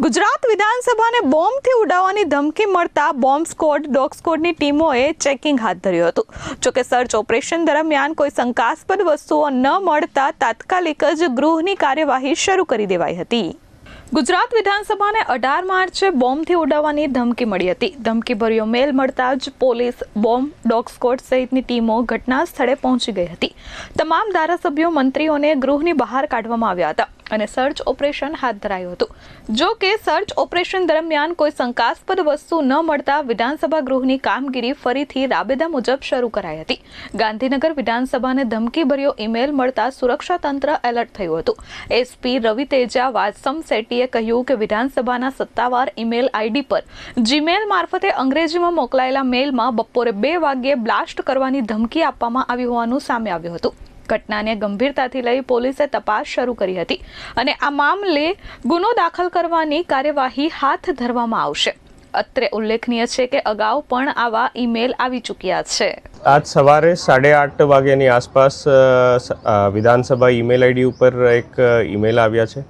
ગુજરાત વિધાનસભાને બોમ્બથી ઉડાવવાની ધમકી મળતા bomb squad dog સ્ક્વોડની ટીમોએ ચેકિંગ હાથ ધર્યું હતું. જોકે સર્ચ ઓપરેશન દરમિયાન કોઈ શંકાસ્પદ વસ્તુઓ ન મળતા તાત્કાલિક જ ગૃહની કાર્યવાહી શરૂ કરી દેવાઈ હતી. ગુજરાત વિધાનસભાને 18 માર્ચે બોમ્બથી ઉડાવવાની ધમકી મળી હતી. ધમકીભર્યો મેલ મળતા જ પોલીસ, બોમ્બ, ડોગ સ્ક્વોડ સહિતની ટીમો ઘટના સ્થળે પહોંચી ગઈ હતી. તમામ ધારાસભ્યો, મંત્રીઓને ગૃહની બહાર કાઢવામાં આવ્યા હતા અને સર્ચ ઓપરેશન હાથ ધરાયું હતું. જો કે સર્ચ ઓપરેશન દરમિયાન કોઈ શંકાસ્પદ વસ્તુ ન મળતા વિધાનસભા ગૃહની કામગીરી ફરીથી રાબેતા મુજબ શરૂ કરાઈ હતી. ગાંધીનગર વિધાનસભાને ધમકીભર્યો ઈમેલ મળતા સુરક્ષા તંત્ર એલર્ટ થયું હતું. એસપી રવિ તેજા વાત્સમ સેટ્ટીએ કહ્યું કે વિધાનસભાના સત્તાવાર ઈમેલ આઈડી પર જીમેલ મારફતે અંગ્રેજીમાં મોકલાયેલા મેલમાં બપોરે 2 વાગ્યે બ્લાસ્ટ કરવાની ધમકી આપવામાં આવી હોવાનું સામે આવ્યું હતું. ઘટનાને ગંભીરતાથી લઈ પોલીસે તપાસ શરૂ કરી હતી અને આ મામલે ગુનો દાખલ કરવાની કાર્યવાહી હાથ ધરવામાં આવશે. અત્રે ઉલ્લેખનીય છે કે અગાઉ પણ આવા ઈમેલ આવી ચૂક્યા છે. આજ સવારે 8:30 વાગ્યાની આસપાસ વિધાનસભા ઈમેલ આઈડી ઉપર એક ઈમેલ આવ્યા છે.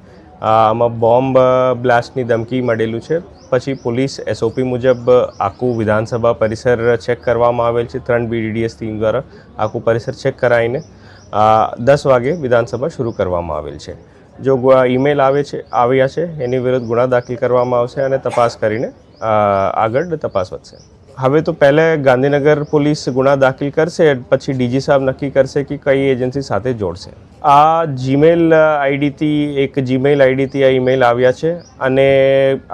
આમાં બોમ્બ બ્લાસ્ટની ધમકી મળેલું છે. પછી પોલીસ SOP મુજબ આખું વિધાનસભા પરિસર ચેક કરવામાં આવેલ છે. 3 BDDS ટીમ દ્વારા આખું પરિસર ચેક કરાવીને 10 વાગે વિધાનસભા શરૂ કરવામાં આવેલ છે. જો ઈમેલ આવ્યા છે એની વિરુદ્ધ ગુના દાખલ કરવામાં આવશે અને તપાસ કરીને આગળ તપાસ વધશે. હવે તો પહેલે ગાંધીનગર પોલીસ ગુના દાખલ કરશે, પછી DG સાહેબ નક્કી કરશે કે કઈ એજન્સી સાથે જોડશે. આ જીમેલ આઈડીથી આ ઈમેલ આવ્યા છે અને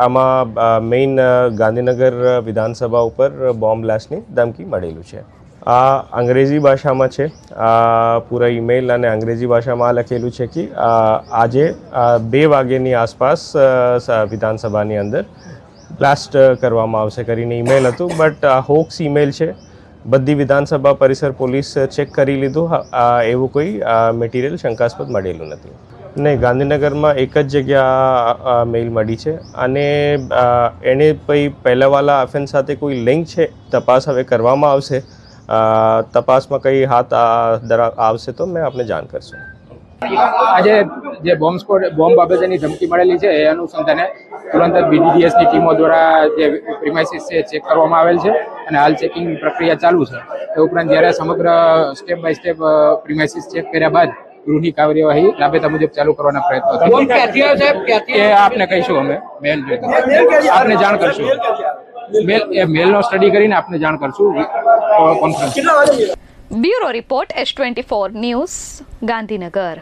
આમાં મેઇન ગાંધીનગર વિધાનસભા ઉપર બોમ્બ બ્લાસ્ટની ધમકી મળેલું છે. આ અંગ્રેજી ભાષામાં છે. પૂરા ઈમેલ અને અંગ્રેજી ભાષામાં લખેલું છે કે આજે 2 વાગ્યાની આસપાસ વિધાનસભાની અંદર બ્લાસ્ટ કરવામાં આવશે કરીને ઈમેલ હતું. બટ આ હોક્સ ઈમેલ છે. બધી વિધાનસભા પરિસર પોલીસ ચેક કરી લીધું. એવું કોઈ મટીરિયલ શંકાસ્પદ મળેલું નથી. નહીં, ગાંધીનગરમાં એક જ જગ્યા મેલ મળી છે અને એને પહેલાંવાળા ઓફેન્સ સાથે કોઈ લિંક છે, તપાસ હવે કરવામાં આવશે. તપાસમાં કઈ હાથ આવશે તો મેં આપને જાણ કરશું. આજે જે બોમ્બ બાબતેની ધમકી મળેલી છે એ અનુસંધાને તુરંત જ BDDS ની ટીમો દ્વારા જે પ્રિમાઇસીસ છે ચેક કરવામાં આવેલ છે અને હાલ ચેકિંગની પ્રક્રિયા ચાલુ છે. એ ઉપરાંત જ્યારે સમગ્ર step by step premises check કર્યા બાદ ગૃહની કાર્યવાહી રાબેતા મુજબ ચાલુ કરવાના પ્રયત્નો એ આપને કહીશું. અમે મેલ આપને જાણ કરશું. મેલનો સ્ટડી કરીને આપને જાણ કરશું conference. Bureau report S24 news, Gandhinagar.